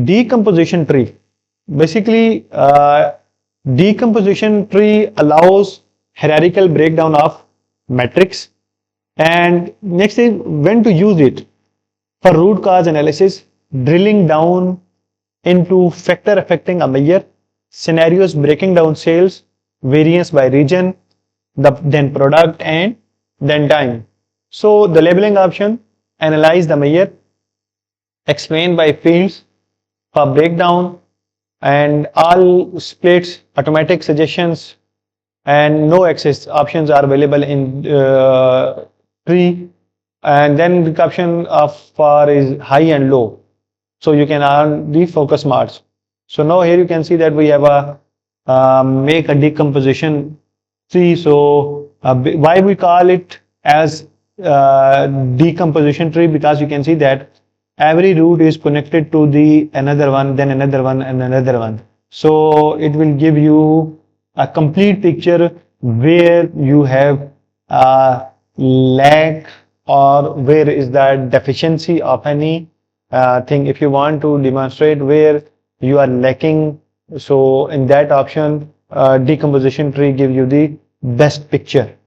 Decomposition tree. Basically, decomposition tree allows hierarchical breakdown of metrics. And next is when to use it. For root cause analysis, drilling down into factor affecting a measure, scenarios breaking down sales, variance by region, then product, and then time. So the labeling option, analyze the measure, explain by fields for breakdown, and all splits, automatic suggestions, and no access options are available in tree. And then the option of for is high and low, so you can earn the focus marks. So now here you can see that we have a make a decomposition tree. So why we call it as decomposition tree, because you can see that every root is connected to the another one, then another one, and another one. So it will give you a complete picture where you have a lack or where is the deficiency of any thing. If you want to demonstrate where you are lacking, so in that option, decomposition tree gives you the best picture.